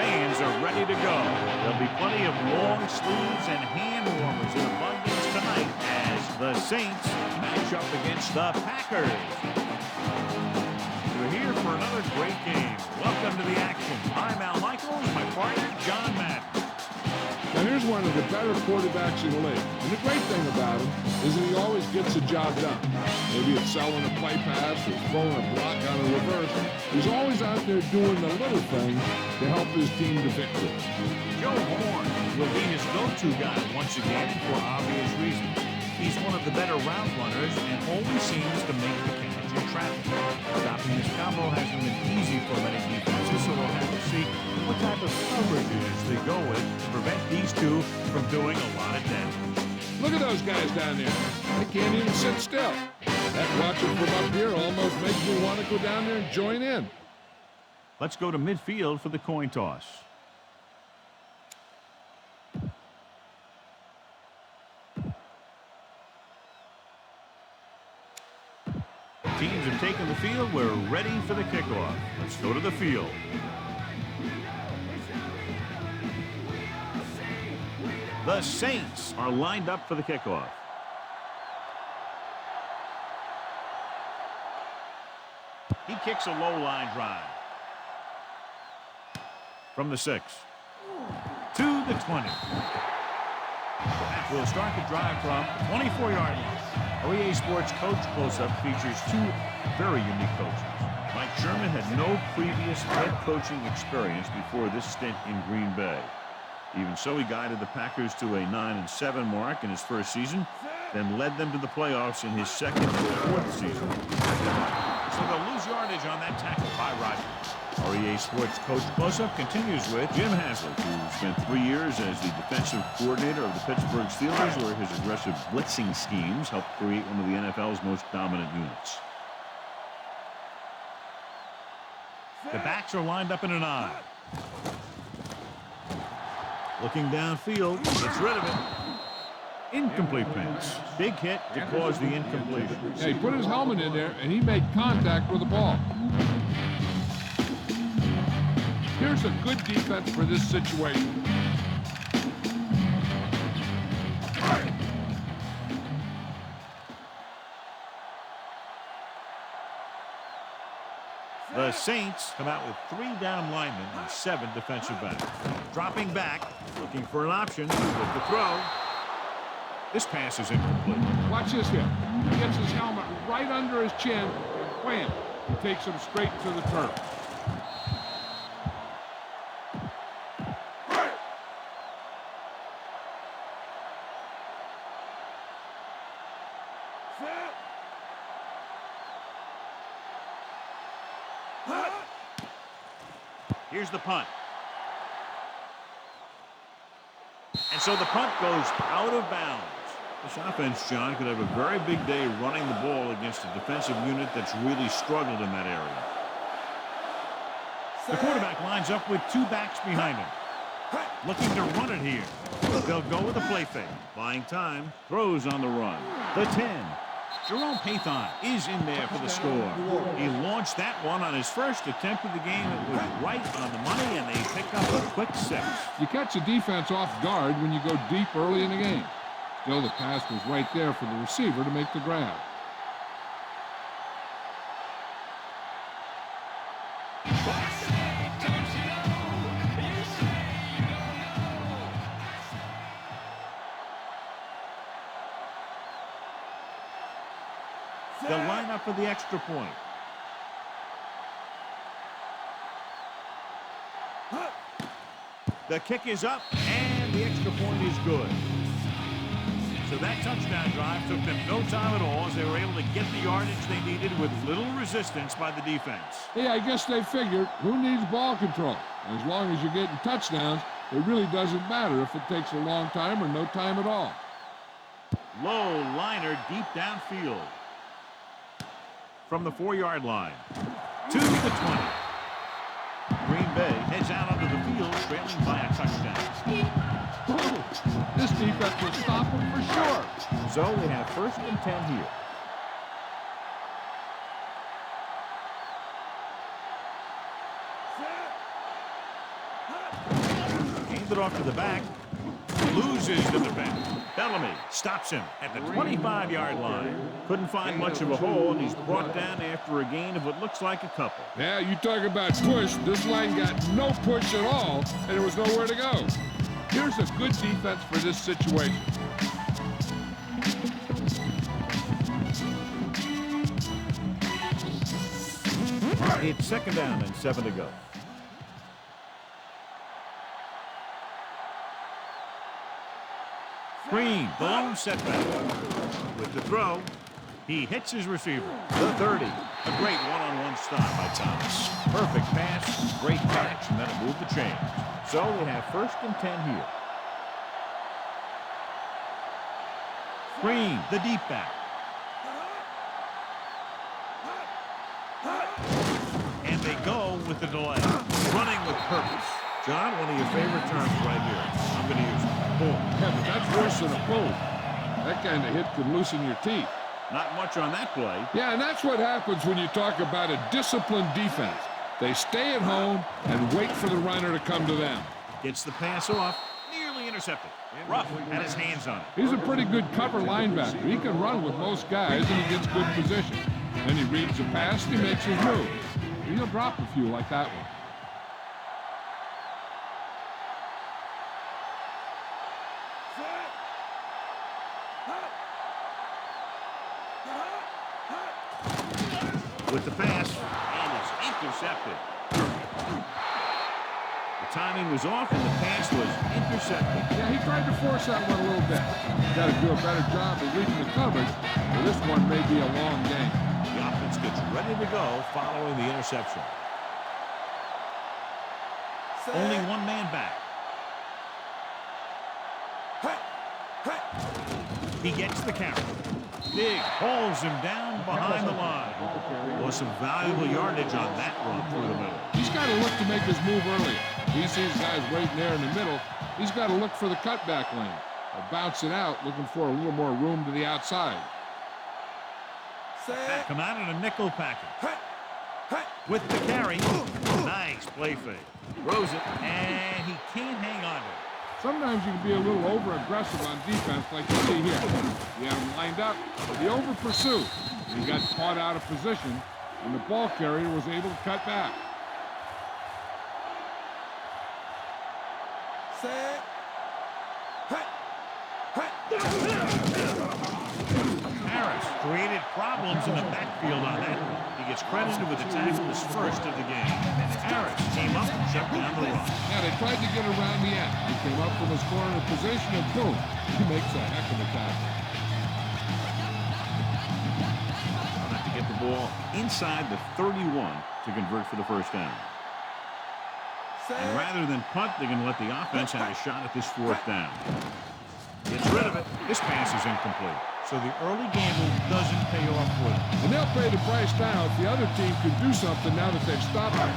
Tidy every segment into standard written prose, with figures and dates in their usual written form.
fans are ready to go. There'll be plenty of long sleeves and hand warmers in abundance tonight as the Saints match up against the Packers. We're here for another great game. Welcome to the action. I'm Al Michaels, my partner, John Madden. Now here's one of the better quarterbacks in the league. And the great thing about him is that he always gets the job done. Maybe it's selling a play pass or throwing a block on a reverse. He's always out there doing the little things to help his team to victory. Joe Horn will be his go-to guy once again for obvious reasons. He's one of the better route runners and always seems to make the catch in traffic. Stopping this combo hasn't been easy for many defenses, so we'll have to see what type of coverages they go with to prevent these two from doing a lot of damage. Look at those guys down there. They can't even sit still. That watching from up here almost makes me want to go down there and join in. Let's go to midfield for the coin toss. Teams have taken the field. We're ready for the kickoff. Let's go to the field. The Saints are lined up for the kickoff. He kicks a low line drive. From the 6 to the 20. We'll start the drive from 24-yard line. OEA Sports Coach Close-Up features two very unique coaches. Mike Sherman had no previous head coaching experience before this stint in Green Bay. Even so, he guided the Packers to a 9-7 mark in his first season, then led them to the playoffs in his second and fourth season. So they'll lose yardage on that tackle by Rodgers. REA Sports Coach Close-Up continues with Jim Haslett, who spent 3 years as the defensive coordinator of the Pittsburgh Steelers, where his aggressive blitzing schemes helped create one of the NFL's most dominant units. The backs are lined up in an I. Looking downfield, gets rid of it. Incomplete pass. Big hit to cause the incompletion. Yeah, he put his helmet in there, and he made contact with the ball. Here's a good defense for this situation. The Saints come out with 3 down linemen and 7 defensive backs. Dropping back, looking for an option with the throw. This pass is incomplete. Watch this here. He gets his helmet right under his chin, and wham, he takes him straight to the turf. Here's the punt. And so the punt goes out of bounds. This offense, John, could have a very big day running the ball against a defensive unit that's really struggled in that area. The quarterback lines up with 2 backs behind him. Looking to run it here. They'll go with a play fake. Buying time. Throws on the run. The 10. Jerome Pathon is in there for the score. He launched that one on his first attempt of the game. It was right on the money, and they pick up a quick 6. You catch the defense off guard when you go deep early in the game. Still, the pass was right there for the receiver to make the grab. They'll line up for the extra point. The kick is up, and the extra point is good. So that touchdown drive took them no time at all as they were able to get the yardage they needed with little resistance by the defense. Yeah, I guess they figured, who needs ball control? As long as you're getting touchdowns, it really doesn't matter if it takes a long time or no time at all. Low liner deep downfield. From the 4-yard line to the 20. Green Bay heads out onto the field trailing by a touchdown. This defense will stop him for sure. So they have 1st and 10 here. off to the back. Loses the defense. Bellamy stops him at the 25-yard line. Couldn't find much of a hole, and he's brought down after a gain of what looks like a couple. Yeah, you talk about push. This line got no push at all, and there was nowhere to go. Here's a good defense for this situation. It's second down and 7 to go. Green, the lone setback. With the throw, he hits his receiver. The 30. A great one-on-one stop by Thomas. Perfect pass, great catch, and then it moved the chains. So we have first and 10 here. Green, the deep back. And they go with the delay. Running with purpose. John, one of your favorite terms right here. I'm going to use it. Boom. Yeah, but that's worse than a boom. That kind of hit could loosen your teeth. Not much on that play. Yeah, and that's what happens when you talk about a disciplined defense. They stay at home and wait for the runner to come to them. Gets the pass off. Nearly intercepted. Ruff had his hands on it. He's a pretty good cover linebacker. He can run with most guys, and he gets good position. Then he reads the pass, and he makes his move. He'll drop a few like that one. With the pass, and it's intercepted. The timing was off, and the pass was intercepted. Yeah, he tried to force that one a little bit. Got to do a better job of reading the coverage, or this one may be a long game. The offense gets ready to go following the interception. Only one man back. He gets the carry. Big holds him down behind the line. Was some valuable yardage on that run through the middle. He's got to look to make his move earlier. He sees guys waiting there in the middle. He's got to look for the cutback lane. Or bounce it out, looking for a little more room to the outside. Come out in a nickel package. With the carry. Nice play fake. Throws it, and he can't hang on to it. Sometimes you can be a little over-aggressive on defense like you see here. You have him lined up, he over-pursued. He got caught out of position, and the ball carrier was able to cut back. Harris created problems in the backfield on that one. He gets credited with the tackle his first of the game. Harris came up and checked down the run. Yeah, they tried to get around the end. He came up from his corner position, and boom, he makes a heck of a tackle. They'll have to get the ball inside the 31 to convert for the first down. And rather than punt, they're going to let the offense have a shot at this fourth down. Gets rid of it. This pass is incomplete. So the early gamble doesn't pay off for them. And they'll pay the price now if the other team can do something now that they've stopped it.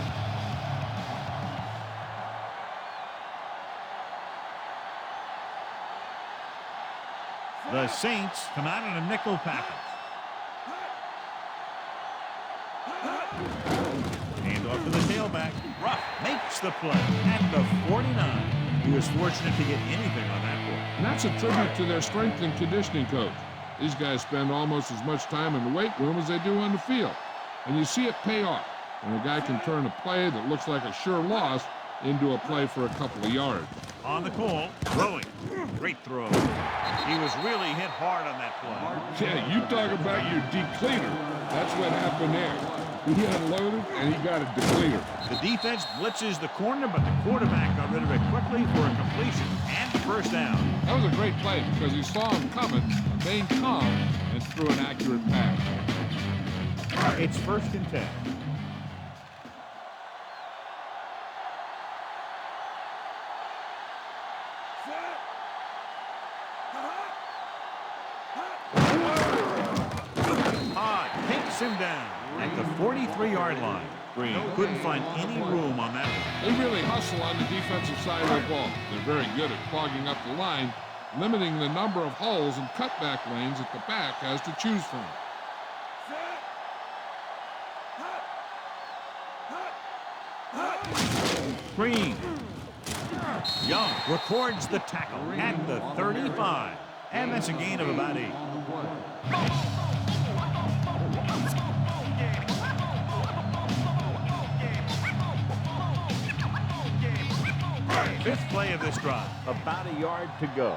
The Saints come out in a nickel package. Hand off to the tailback. Ruff makes the play at the 49. He was fortunate to get anything on that play. And that's a tribute to their strength and conditioning coach. These guys spend almost as much time in the weight room as they do on the field. And you see it pay off when a guy can turn a play that looks like a sure loss into a play for a couple of yards. On the call, throwing. Great throw. He was really hit hard on that play. Yeah, you talk about your depleter. That's what happened there. He unloaded, and he got a depleter. The defense blitzes the corner, but the quarterback got rid of it quickly for a completion and first down. That was a great play because he saw him coming, remained calm, and threw an accurate pass. It's first and 10. Takes him down at the 43-yard line. Green couldn't find any room on that one. They really hustle on the defensive side of the ball. They're very good at clogging up the line, limiting the number of holes and cutback lanes that the back has to choose from. Green Young records the tackle at the 35. And that's a gain of about 8. Fifth play of this drive. About a yard to go.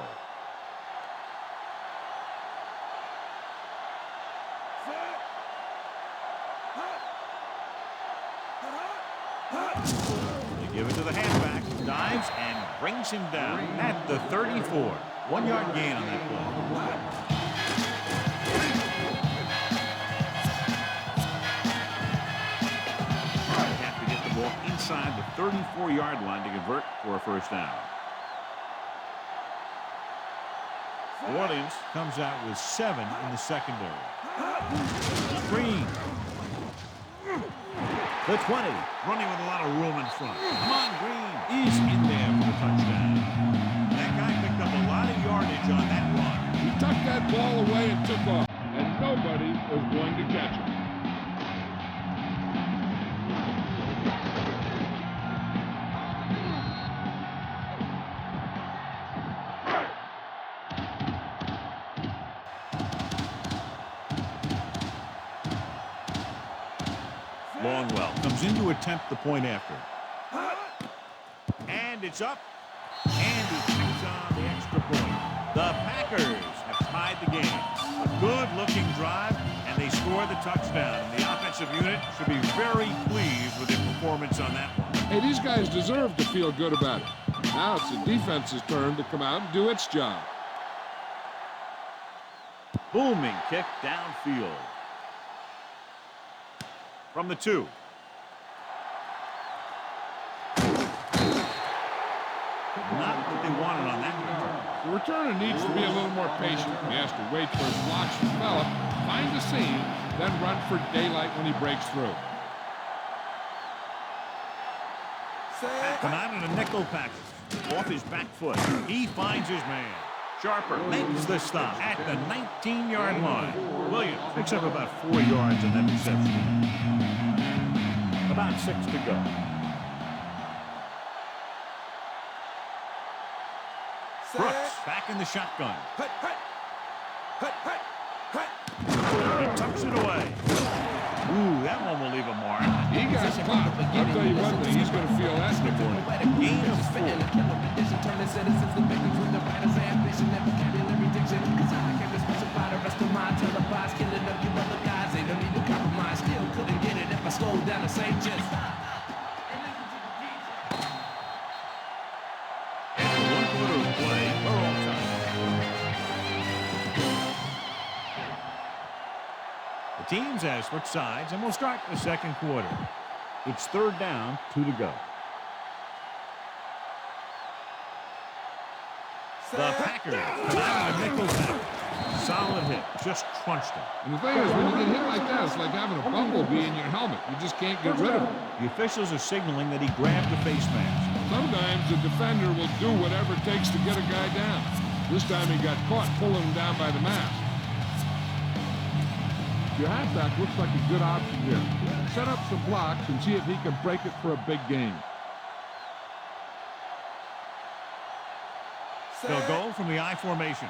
They give it to the halfback. Dives and brings him down at the 34. 1 yard gain on that play. Have to get the ball inside the 34-yard line to convert for a first down. New Orleans comes out with 7 in the secondary. Green. The 20, running with a lot of room in front. Come on, Green. He's in there for the touchdown. That guy picked up a lot of yardage on that run. He tucked that ball away and took off, and nobody was going to catch him. Longwell comes in to attempt the point after. And it's up. And he kicks on the extra point. The Packers have tied the game. A good-looking drive, and they score the touchdown. And the offensive unit should be very pleased with their performance on that one. Hey, these guys deserve to feel good about it. Now it's the defense's turn to come out and do its job. Booming kick downfield. From the 2. Not what they wanted on that return. The returner needs to be a little more patient. He has to wait for his blocks to develop, find the seam, then run for daylight when he breaks through. Come out in a nickel package. Off his back foot. He finds his man. Sharper makes the stop at the 19-yard line. Williams picks up about 4 yards in that reception. About 6 to go. Brooks back in the shotgun. He tucks it away. Ooh, that one will leave a mark. He got caught. I'll tell you one thing, he's going to feel that in the morning. Gain of 4. Teams have switched sides, and we'll start the second quarter. It's 3rd down, 2 to go. The Packers come out of nickel pack. Solid hit, just crunched him. And the thing is, when you get hit like that, it's like having a bumblebee in your helmet. You just can't get rid of it. The officials are signaling that he grabbed the face mask. Sometimes the defender will do whatever it takes to get a guy down. This time he got caught pulling him down by the mask. Your halfback looks like a good option here. Set up some blocks and see if he can break it for a big game. They'll go from the I formation.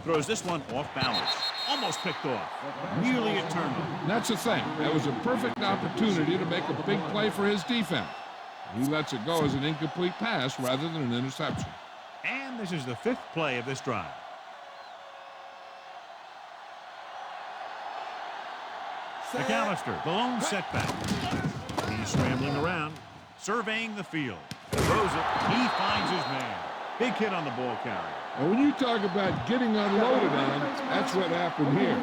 Throws this one off balance. Almost picked off. Nearly a turnover. That's the thing. That was a perfect opportunity to make a big play for his defense. He lets it go as an incomplete pass rather than an interception. And this is the 5th play of this drive. McAllister, the lone setback. He's scrambling around, surveying the field. Throws it. He finds his man. Big hit on the ball carrier. And when you talk about getting unloaded on, that's what happened here.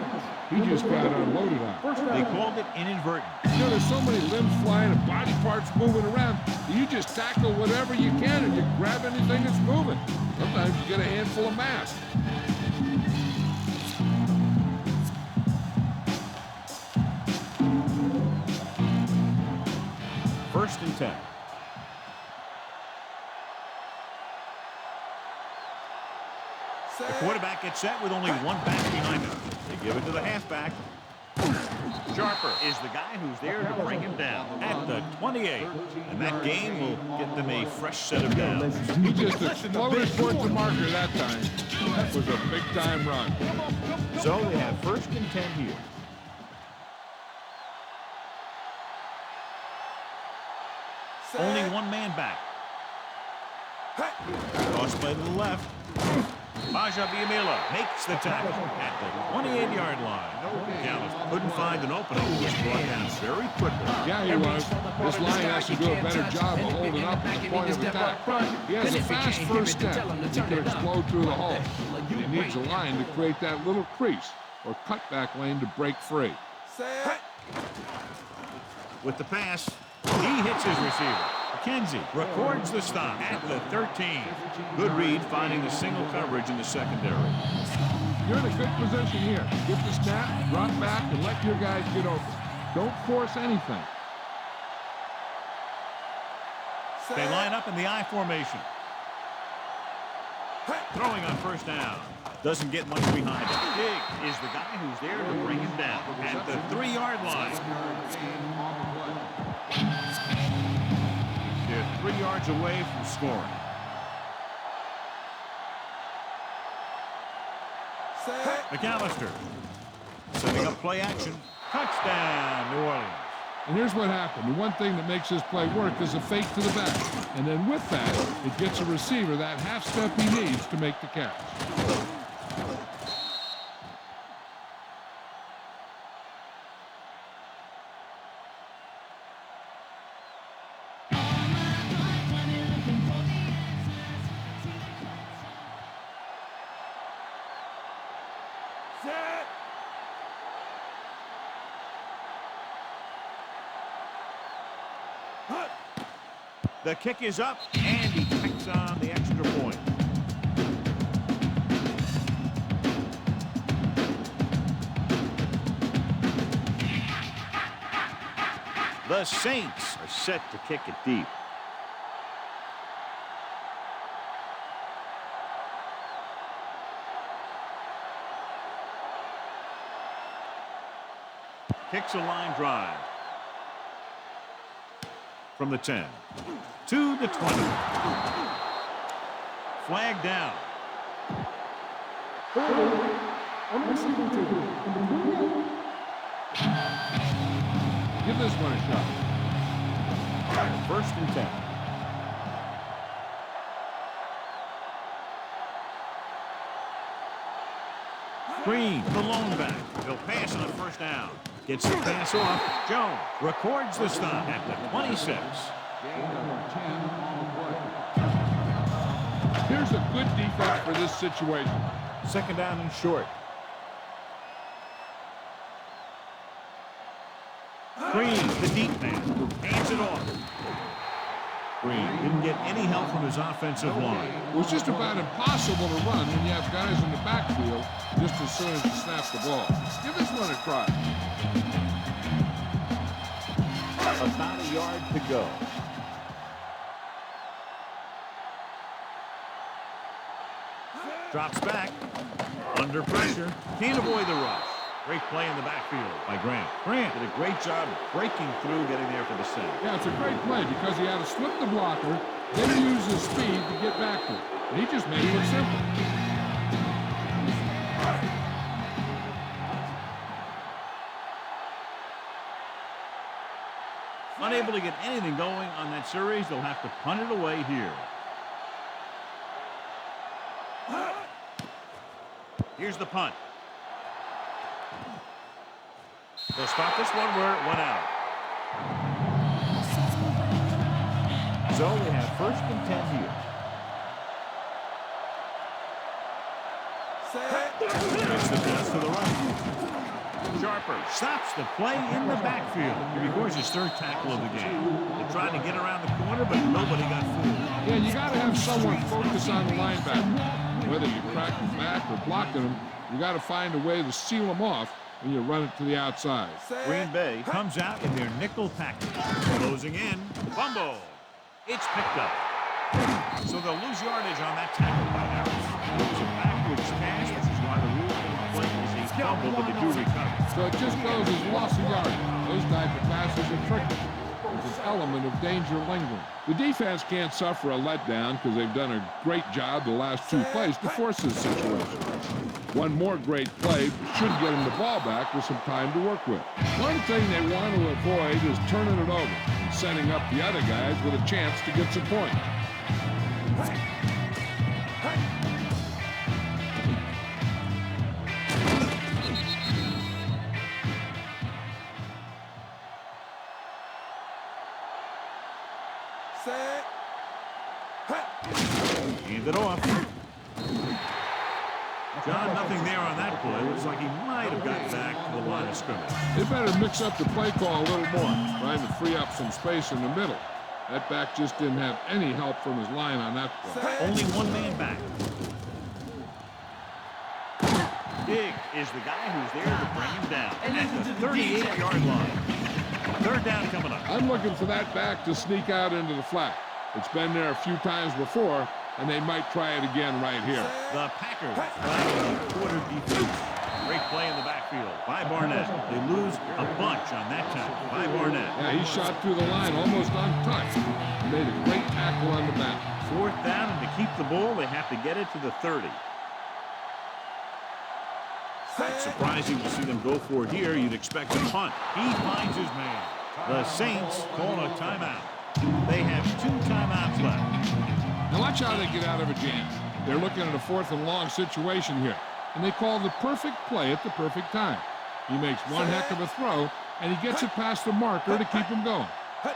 He just got unloaded on. They called it inadvertent. You know, there's so many limbs flying and body parts moving around. You just tackle whatever you can and you grab anything that's moving. Sometimes you get a handful of mass. 1st and 10. The quarterback gets set with only one back behind him. They give it to the halfback. Sharper is the guy who's there to bring him down at the 28. And that gain will get them a fresh set of downs. He just exploded towards the marker that time. That was a big-time run. So they have 1st and 10 here. Only one man back. Tossed by the left. Majabiamila makes the tackle at the 28-yard line. Dallas couldn't find an opening. He was brought down very quickly. Yeah, he was. This line has to do a better job of holding up at the point of attack. He has a fast first step. He can explode through the hole. And he needs a line to create that little crease or cutback lane to break free. With the pass, he hits his receiver. McKenzie records the stop at the 13. Good read, finding the single coverage in the secondary. You're in a good position here. Get the snap, drop back, and let your guys get open. Don't force anything. They line up in the I formation. Throwing on 1st down. Doesn't get much behind him. Big is the guy who's there to bring him down at the 3-yard line. They're 3 yards away from scoring. McAllister setting up play action. Touchdown, New Orleans. And here's what happened. The one thing that makes this play work is a fake to the back. And then with that, it gets a receiver that half step he needs to make the catch. The kick is up, and he kicks on the extra point. The Saints are set to kick it deep. Kicks a line drive. From the 10 to the 20. Flag down. Give this one a shot. 1st and 10. Green, the lone back. He'll pass on 1st down. Gets the pass off. Jones records the stop at the 26. Here's a good defense for this situation. 2nd down and short. Green, the deep man, hands it off. Green didn't get any help from his offensive line. It was just about impossible to run when you have guys in the backfield just as soon as you snap the ball. Give this one a try. About a yard to go. Drops back. Under pressure. Can't avoid the rush. Great play in the backfield by Grant. Grant did a great job breaking through, getting there for the save. Yeah, it's a great play because he had to slip the blocker, then use his speed to get back to it. And he just made it look simple. Unable to get anything going on that series, they'll have to punt it away here. Here's the punt. They'll stop this one where it went out. So they have 1st and 10 here. Gets the pass to the right. Sharper stops the play in the backfield. He records his 3rd tackle of the game. They're trying to get around the corner, but nobody got fooled. Yeah, you got to have someone focus on the linebacker. Whether you crack him back or blocking him, you got to find a way to seal him off when you run it to the outside. Green Bay comes out in their nickel package. Closing in. Fumble. It's picked up. So they'll lose yardage on that tackle by Harris. It was a backwards pass, which is why the rule in play is a fumble, but they do recover. so it just goes as loss of yardage. Those type of passes are tricky. There's an element of danger lingering. The defense can't suffer a letdown because they've done a great job the last 2 plays to force this situation. One more great play should get them the ball back with some time to work with. One thing they want to avoid is turning it over and setting up the other guys with a chance to get some points. Hand it off. John, nothing there on that play. It looks like he might have gotten back to the line of scrimmage. They better mix up the play call a little more, trying to free up some space in the middle. That back just didn't have any help from his line on that play. Only one man back. Big is the guy who's there to bring him down at the 38-yard line. 3rd down coming up. I'm looking for that back to sneak out into the flat. It's been there a few times before, and they might try it again right here. The Packers trying a quarter defense. Great play in the backfield by Barnett. They lose a bunch on that time by Barnett. Yeah, he shot through the line almost untouched. He made a great tackle on the back. 4th down, and to keep the ball, they have to get it to the 30. It's surprising to see them go for it here. You'd expect a punt. He finds his man. The Saints call a timeout. They have 2 timeouts left. Now watch how they get out of a jam. They're looking at a 4th and long situation here, and they call the perfect play at the perfect time. He makes one heck of a throw, and he gets it past the marker to keep him going.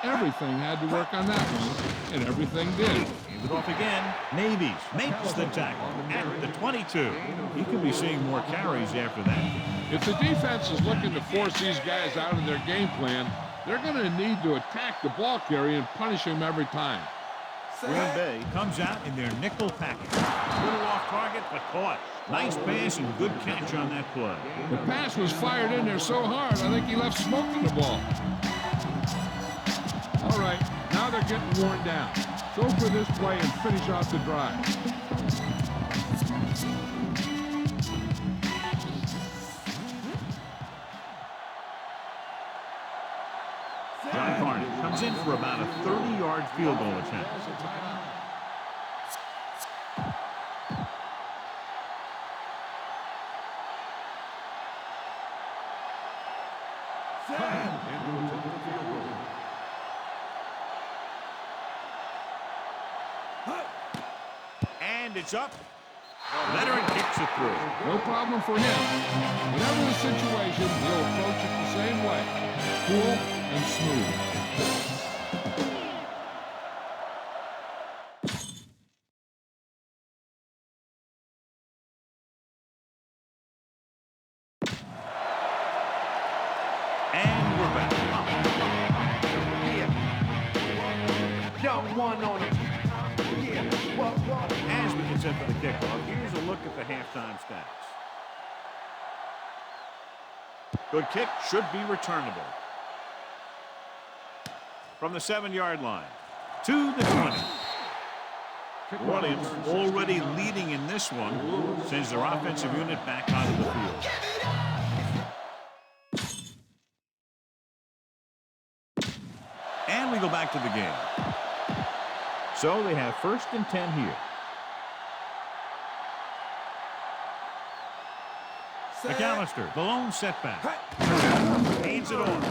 Everything had to work on that one, and everything did. Hand it off again. Navies makes the tackle at the 22. He could be seeing more carries after that. If the defense is looking to force these guys out of their game plan, they're going to need to attack the ball carrier and punish him every time. Green Bay comes out in their nickel package. A little off target, but caught. Nice pass and good catch on that play. The pass was fired in there so hard, I think he left smoke in the ball. All right, now they're getting worn down. Go for this play and finish off the drive. John Carney comes in for about a 30-yard field goal attempt. And it's up. Veteran kicks it through. No problem for him. Whatever the situation, he'll approach it the same way. Cool and smooth. And we're back. Young one on it. As we get set for the kickoff, here's a look at the halftime stats. Good kick, should be returnable. From the 7-yard line to the 20. Orleans already leading in this one, sends their offensive unit back onto the field. And we go back to the game. So they have 1st and 10 here. McAllister, the lone setback. Hands it off.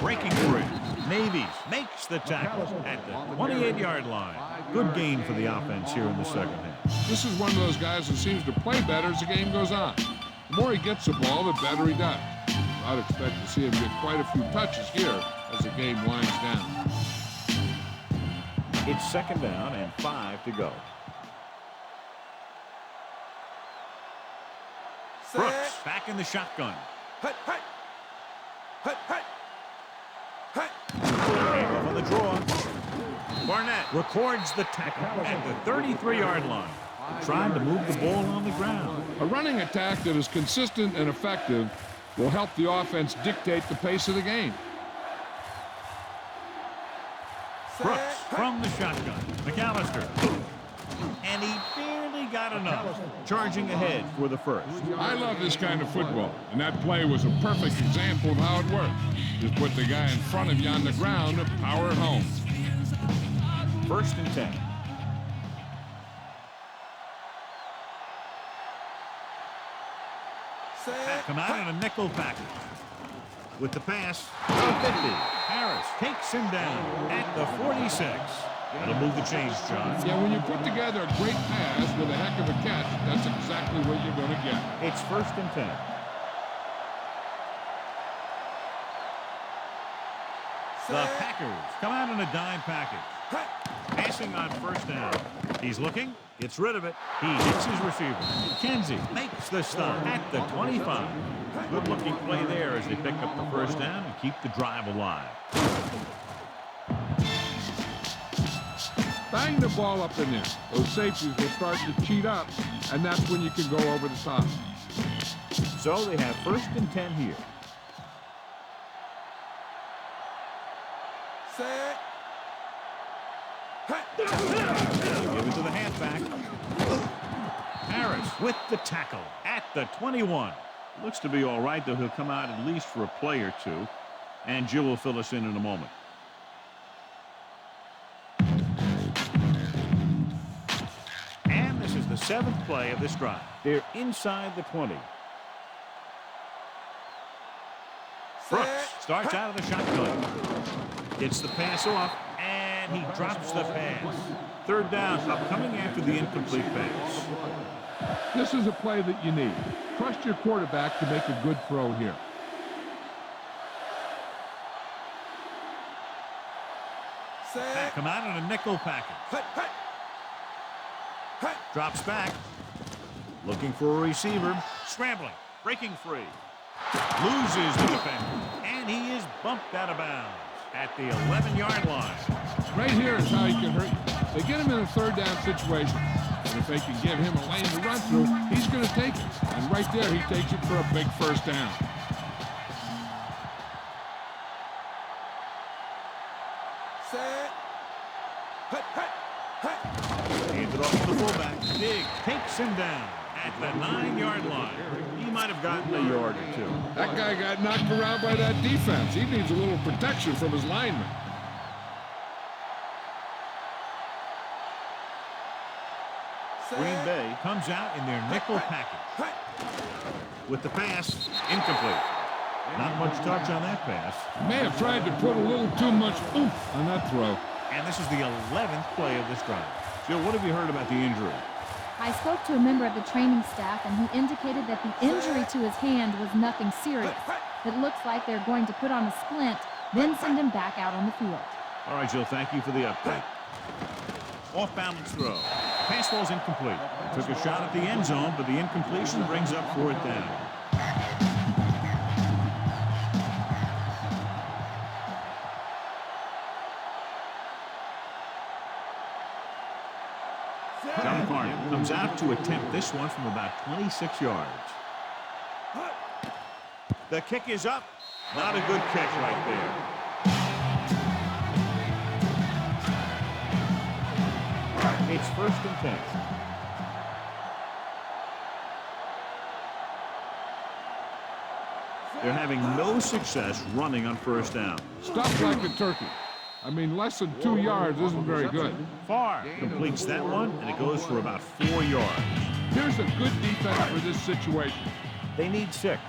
Breaking free. Navies makes the tackle at the 28-yard line. Good gain for the offense here in the second half. This is one of those guys that seems to play better as the game goes on. The more he gets the ball, the better he does. I'd expect to see him get quite a few touches here as the game winds down. It's 2nd down and 5 to go. Brooks back in the shotgun. Handoff on the draw. Barnett records the tackle at the 33-yard line. Trying to move the ball on the ground. A running attack that is consistent and effective will help the offense dictate the pace of the game. Brooks from the shotgun. McAllister. And he barely got not enough. Charging ahead for the first. I love this kind of football, and that play was a perfect example of how it works. Just put the guy in front of you on the ground and power it home. 1st and 10. Come out in a nickel package. With the pass, 50. Harris takes him down at the 46. That'll move the chains, John. Yeah, when you put together a great pass with a heck of a catch, that's exactly what you're going to get. It's 1st and 10. The Packers come out in a dime package. Passing on 1st down. He's looking, gets rid of it. He hits his receiver. Kenzie makes the stop at the 25. Good looking play there as they pick up the 1st down and keep the drive alive. Bang the ball up in there. Those safeties will start to cheat up, and that's when you can go over the top. So they have 1st and 10 here. Set. Give it to the halfback. Harris with the tackle at the 21. Looks to be all right, though he'll come out at least for a play or two. And Jill will fill us in a moment. And this is the 7th play of this drive. They're inside the 20. Brooks starts out of the shotgun. Gets the pass off, and he drops the pass. 3rd down, coming after the incomplete pass. This is a play that you need. Trust your quarterback to make a good throw here. Set. Come out in a nickel package. Drops back. Looking for a receiver. Scrambling. Breaking free. Loses the defender. And he is bumped out of bounds at the 11-yard line. Right here is how he can hurt you. They get him in a 3rd down situation. And if they can give him a lane to run through, he's going to take it. And right there, he takes it for a big 1st down. Set. Hands it off to the fullback. Big takes him down at the 9-yard line. He might have gotten a yard or two. That guy got knocked around by that defense. He needs a little protection from his lineman. Green Bay comes out in their nickel package. With the pass, incomplete. Not much touch on that pass. May have tried to put a little too much oomph on that throw. And this is the 11th play of this drive. Jill, what have you heard about the injury? I spoke to a member of the training staff, and he indicated that the injury to his hand was nothing serious. It looks like they're going to put on a splint, then send him back out on the field. All right, Jill, thank you for the update. Off-balance throw. Pass ball's incomplete. Took a shot at the end zone, but the incompletion brings up 4th down. John Carney comes out to attempt this one from about 26 yards. The kick is up. Not a good catch right there. It's 1st and 10. They're having no success running on 1st down. Stuffed like a turkey. I mean, less than 2 yards isn't very good. Farr completes that one, and it goes for about 4 yards. Here's a good defense for this situation. They need 6.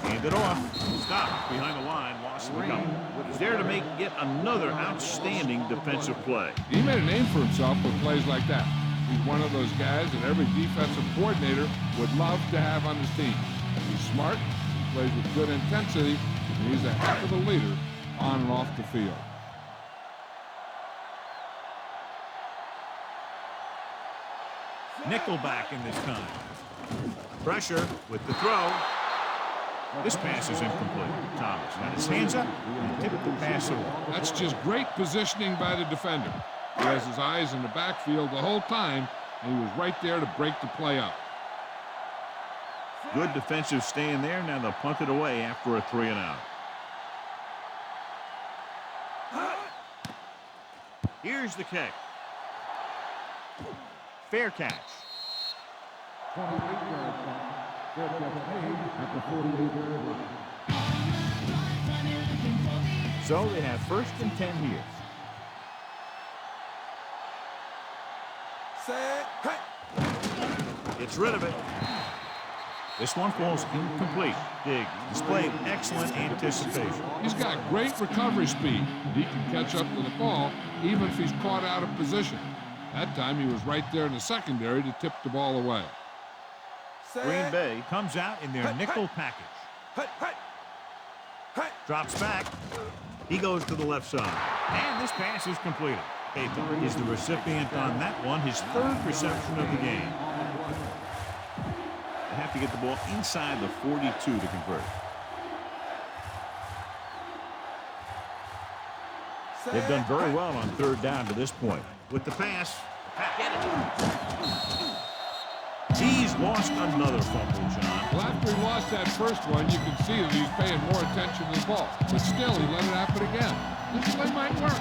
Hand it off. Stop behind the line. Loss of the couple. He's there to make yet another outstanding defensive play. He made a name for himself with plays like that. He's one of those guys that every defensive coordinator would love to have on his team. He's smart, he plays with good intensity, and he's a heck of a leader on and off the field. Nickelback in this time. Pressure with the throw. This pass is incomplete. Thomas got his hands up and tipped the pass away. That's just great positioning by the defender. He has his eyes in the backfield the whole time, and he was right there to break the play up. Good defensive stand there. Now they'll punt it away after a 3-and-out. Here's the kick. Fair catch. 28-yard punt. Fair catch made at the 48-yard line. So they have 1st and 10 here. Set. Gets rid of it. This one falls incomplete. Diggs displayed excellent anticipation. He's got great recovery speed. He can catch up to the ball even if he's caught out of position. That time he was right there in the secondary to tip the ball away. Green Bay comes out in their nickel package. Drops back. He goes to the left side. And this pass is completed. Baker is the recipient on that one, his 3rd reception of the game. They have to get the ball inside the 42 to convert. They've done very well on 3rd down to this point. With the pass, he's lost another fumble, John. Well, after he lost that first one, you can see that he's paying more attention to the ball. But still, he let it happen again. This play might work.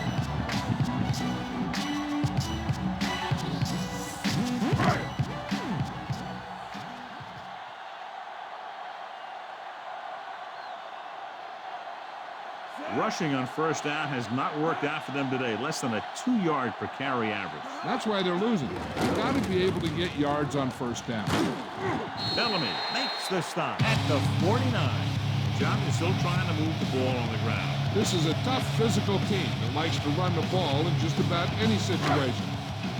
Rushing on 1st down has not worked out for them today. Less than a 2-yard per carry average. That's why they're losing. You've got to be able to get yards on 1st down. Bellamy makes the stop at the 49. John is still trying to move the ball on the ground. This is a tough physical team that likes to run the ball in just about any situation.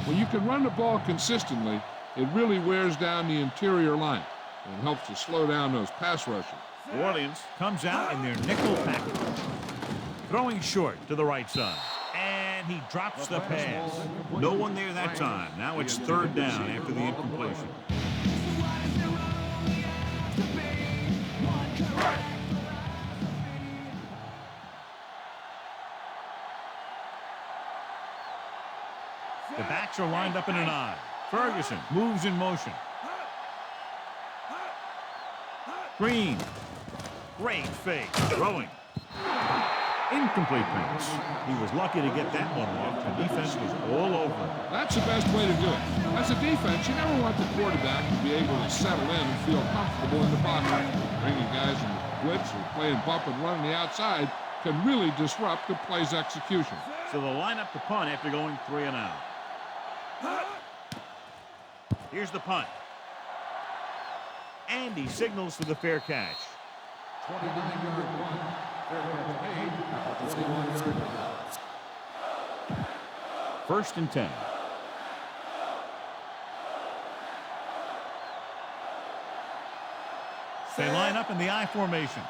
When you can run the ball consistently, it really wears down the interior line, and it helps to slow down those pass rushers. New Orleans comes out in their nickel package. Throwing short to the right side. And he drops the pass. No one there that time. Now it's 3rd down after the incompletion. The backs are lined up in an I. Ferguson moves in motion. Green. Great fake. Throwing. Incomplete pass. He was lucky to get that one off. The defense was all over him. That's the best way to do it. As a defense, you never want the quarterback to be able to settle in and feel comfortable in the pocket. Bringing guys in blitz or playing bump and run on the outside can really disrupt the play's execution. So they'll line up the punt after going 3 and out. Here's the punt. And he signals for the fair catch. 29-yard punt. Fair catch made at the 21-yard line. 1st and 10. They line up in the I formation.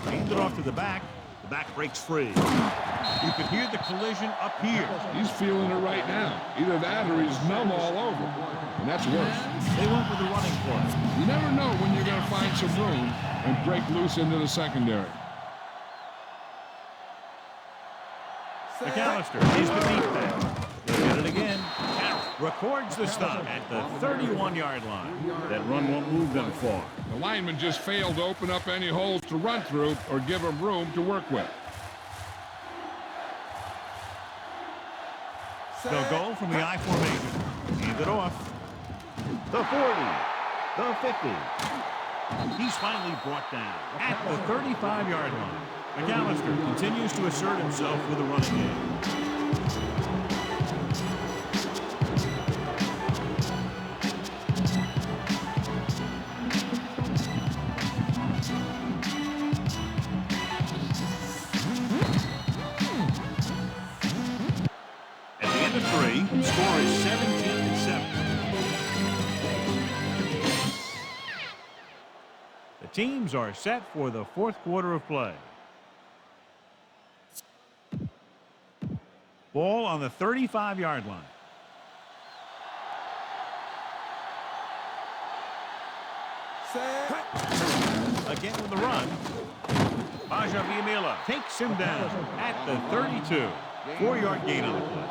Aimed it off to the back. The back breaks free. You can hear the collision up here. He's feeling it right now. Either that or he's numb all over. And that's worse. They went with the running play. You never know when you're going to find some room and break loose into the secondary. McAllister is the deep back. They did it again. Carroll records the stop at the 31-yard line. That run won't move them far. The lineman just failed to open up any holes to run through or give him room to work with. They'll go from the I formation. Hand it off. The 40. The 50. He's finally brought down at the 35-yard line. McAllister continues to assert himself with a running game. At the end of 3, the score is 17-7. The teams are set for the 4th quarter of play. Ball on the 35-yard line. Set. Again with the run. Bajaviamila takes him down at the 32. 4-yard gain on the play.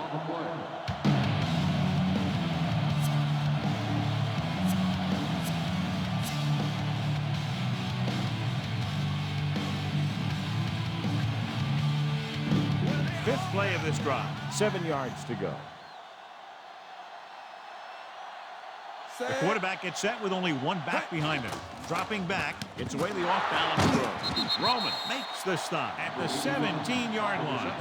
Fifth play of this drive. 7 yards to go. The quarterback gets set with only one back behind him. Dropping back, gets away the off-balance throw. Roman makes the stop at the 17-yard line.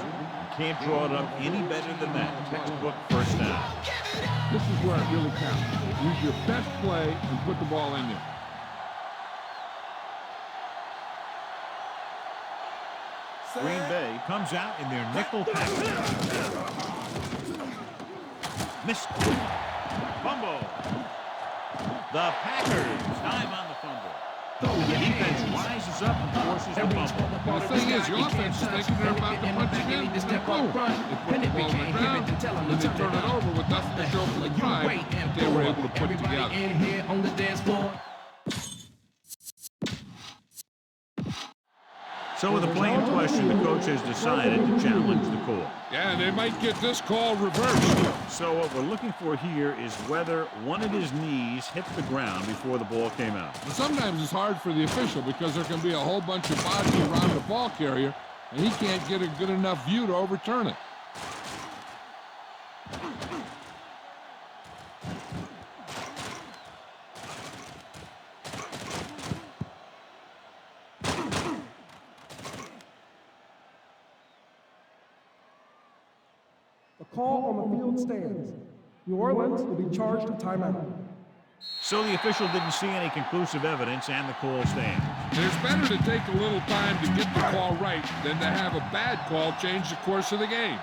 Can't draw it up any better than that. Textbook first down. This is where it really counts. Use your best play and put the ball in there. Green Bay comes out in their nickel package. Missed. Fumble. The Packers time on the fumble. The defense rises up and forces the fumble. Well, the thing is, your offense is thinking they're about to punch it in, and boom, they put the ball on the ground, and then they turn it over with nothing to show for the drive that they were able to put together. So with a plain question, the coach has decided to challenge the call. Yeah, and they might get this call reversed. So what we're looking for here is whether one of his knees hit the ground before the ball came out. And sometimes it's hard for the official because there can be a whole bunch of bodies around the ball carrier, and he can't get a good enough view to overturn it. The call on the field stands. New Orleans will be charged a timeout. So the official didn't see any conclusive evidence, and the call stands. It's better to take a little time to get the call right than to have a bad call change the course of the game.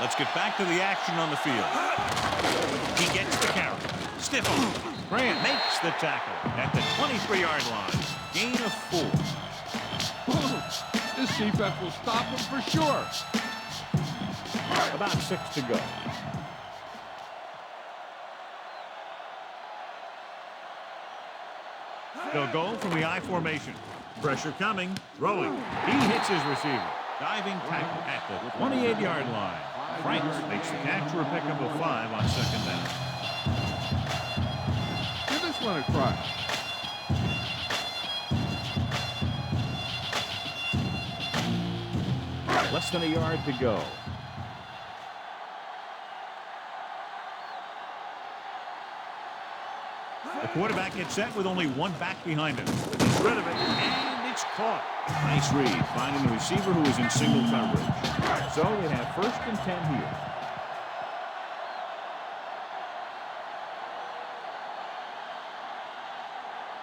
Let's get back to the action on the field. He gets the carry. Stiff arm. Grant makes the tackle at the 23-yard line. Gain of 4. This defense will stop him for sure. About 6 to go. They'll go from the I formation. Pressure coming. Throwing. He hits his receiver. Diving tackle at the 28-yard line. Franks makes the catch for a pickup of 5 on second down. Give this one a try. Less than a yard to go. The quarterback gets set with only one back behind him. He's rid of it, and it's caught. Nice read, finding the receiver who is in single coverage. So they have 1st and 10 here.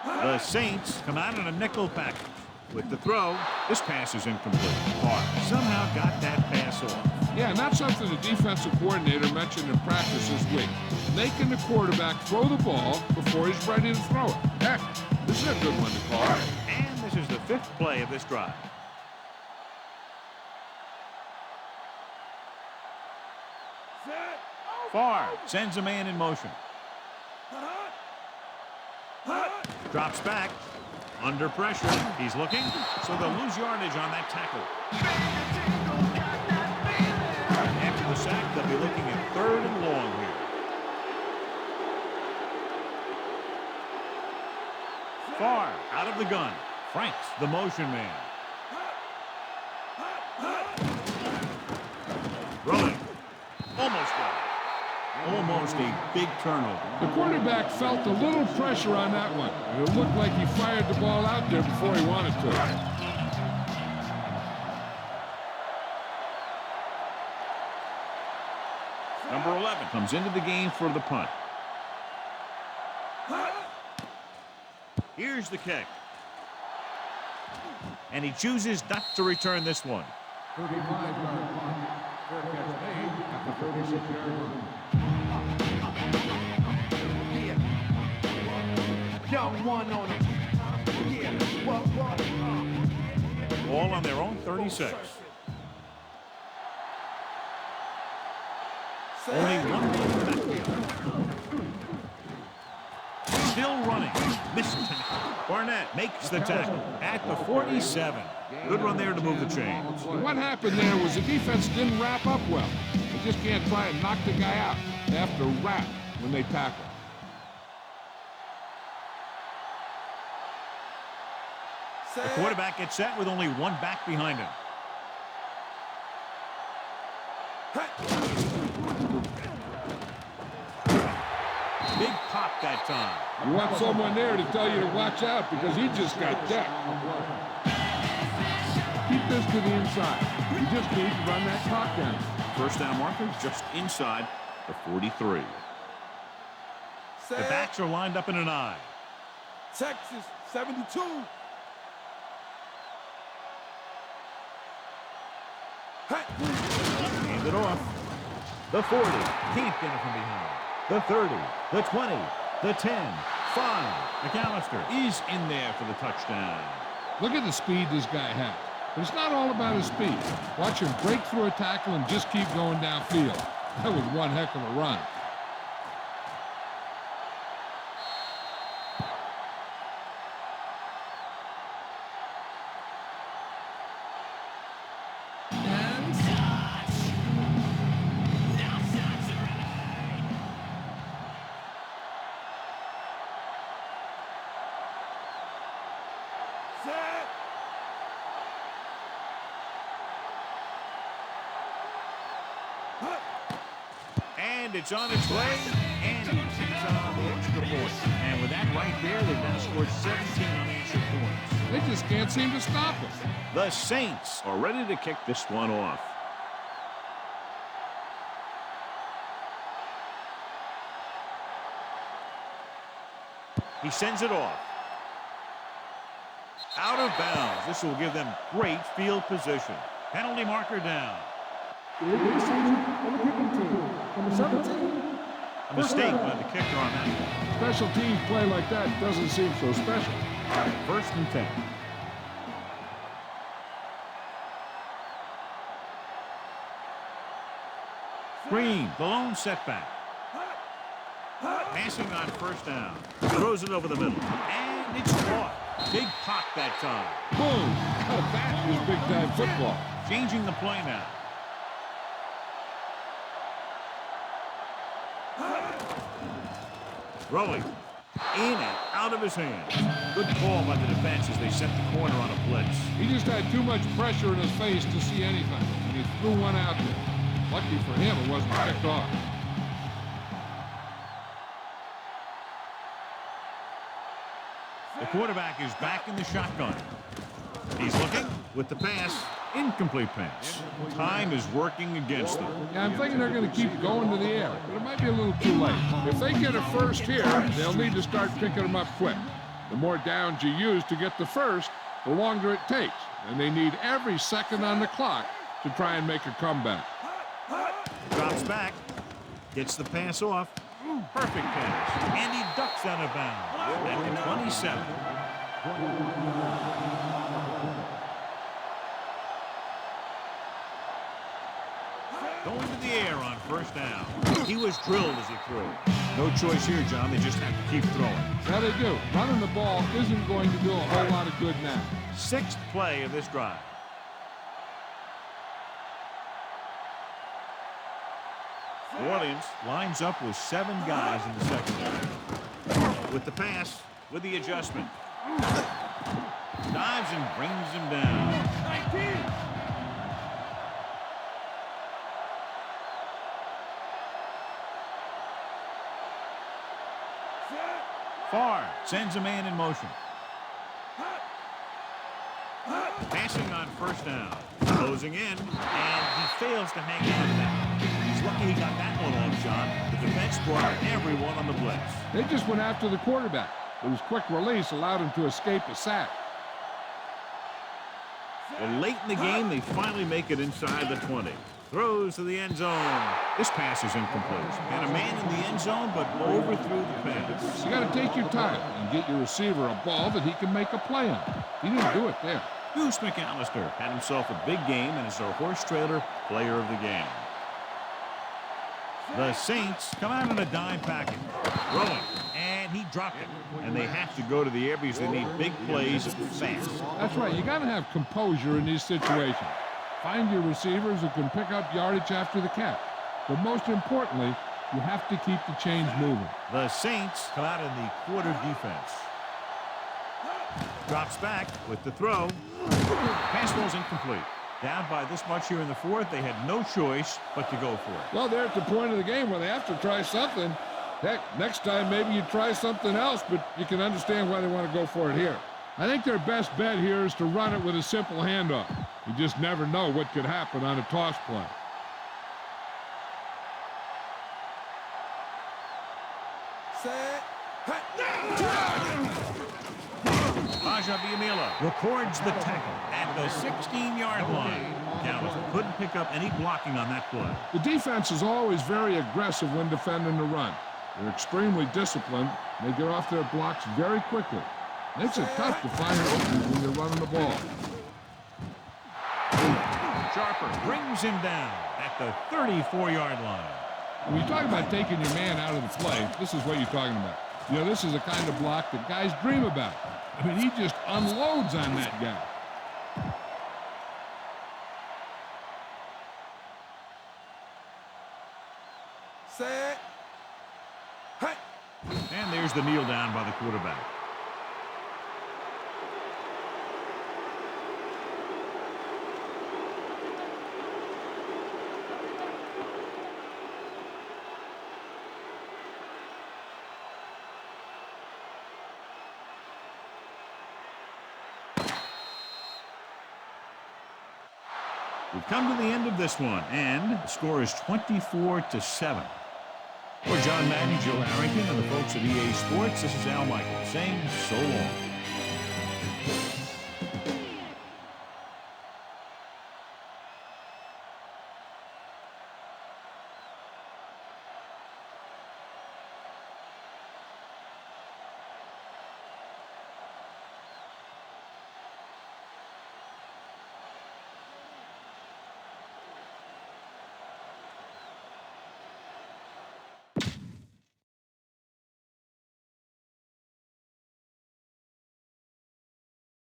The Saints come out in a nickel package. With the throw, this pass is incomplete. Park somehow got that pass off. Yeah, and that's something the defensive coordinator mentioned in practice this week. Making the quarterback throw the ball before he's ready to throw it. Heck, this is a good one to call. And this is the 5th play of this drive. Favre sends a man in motion. Drops back. Under pressure. He's looking. So they'll lose yardage on that tackle. After the sack, they'll be looking at 3rd and long here. Favre out of the gun. Franks, the motion man. Rolling. Almost got it. Almost a big turnover. The quarterback felt a little pressure on that one. It looked like he fired the ball out there before he wanted to. Number 11 comes into the game for the punt. Here's the kick. And he chooses not to return this one. 35-yard punt. Fair catch made at the 36-yard line. one on him. Yeah, what? All on their own 36. Only one man in the backfield. Still running. Missed it. Barnett makes the tackle at the 47. Good run there to move the chains. What happened there was the defense didn't wrap up well. They just can't try and knock the guy out. They have to wrap when they tackle. The quarterback gets set with only one back behind him. Big pop that time. You want someone there to tell you to watch out because he just got decked. Keep this to the inside. You just need to run that clock down. First down marker just inside the 43. The backs are lined up in an eye. Texas, 72. Hand it off. The 40. Can't get it from behind. The 30. The 20. The 10. 5. McAllister is in there for the touchdown. Look at the speed this guy has. But it's not all about his speed. Watch him break through a tackle and just keep going downfield. That was one heck of a run. And it's on its way, and it's on the extra point. And with that right there, they've now scored 17 unanswered points. They just can't seem to stop us. The Saints are ready to kick this one off. He sends it off. Out of bounds. This will give them great field position. Penalty marker down. Illegal decision on the kicking team. Number 17. A mistake by the kicker on that one. Special teams play like that doesn't seem so special. First and 10. Green, the lone setback. Passing on first down. Throws it over the middle. And it's caught. Big pop that time. Boom! Now that is big-time football. Changing the play now. Throwing. In and out of his hands. Good call by the defense as they set the corner on a blitz. He just had too much pressure in his face to see anything, and he threw one out there. Lucky for him, it wasn't picked off. The quarterback is back in the shotgun. He's looking with the pass. Incomplete pass. Time is working against them. Yeah, I'm thinking they're going to keep going to the air, but it might be a little too late. If they get a first here, they'll need to start picking them up quick. The more downs you use to get the first, the longer it takes. And they need every second on the clock to try and make a comeback. Drops back. Gets the pass off. Perfect pass. And he ducks out of bounds at the 27. Going to the air on first down. He was drilled as he threw. No choice here, John. They just have to keep throwing. Yeah, they do. Running the ball isn't going to do a whole lot of good now. Sixth play of this drive. New Orleans lines up with 7 guys in the secondary. With the pass, with the adjustment. Dives and brings him down. 19. Farr sends a man in motion. Passing on first down. Closing in, and he fails to hang on to that. He's lucky he got that one off, John. The defense brought everyone on the blitz. They just went after the quarterback. His quick release allowed him to escape a sack. Well, late in the game, they finally make it inside the 20. Throws to the end zone. This pass is incomplete. And a man in the end zone, but overthrew the pass. You got to take your time and get your receiver a ball that he can make a play on. He didn't do it there. Goose McAllister had himself a big game and is our horse trailer player of the game. The Saints come out in a dime package. Throwing. And he dropped it. And they have to go to the air because they need big plays fast. That's right. You got to have composure in these situations. Find your receivers who can pick up yardage after the catch. But most importantly, you have to keep the chains moving. The Saints come out in the quarter defense. Drops back with the throw. Pass ball's incomplete. Down by this much here in the fourth, they had no choice but to go for it. Well, they're at the point of the game where they have to try something. Heck, next time maybe you try something else, but you can understand why they want to go for it here. I think their best bet here is to run it with a simple handoff. You just never know what could happen on a toss play. Set. Biamila records the tackle at the 16-yard line. Dallas couldn't pick up any blocking on that play. The defense is always very aggressive when defending the run. They're extremely disciplined. They get off their blocks very quickly. Makes it tough to find openings when you're running the ball. Sharper brings him down at the 34-yard line. When you talk about taking your man out of the play, this is what you're talking about. You know, this is the kind of block that guys dream about. I mean, he just unloads on that guy. Set. Hey. And there's the kneel down by the quarterback. We've come to the end of this one, and the score is 24-7. For John Madden, Joe Harrington, and the folks at EA Sports, this is Al Michaels saying so long.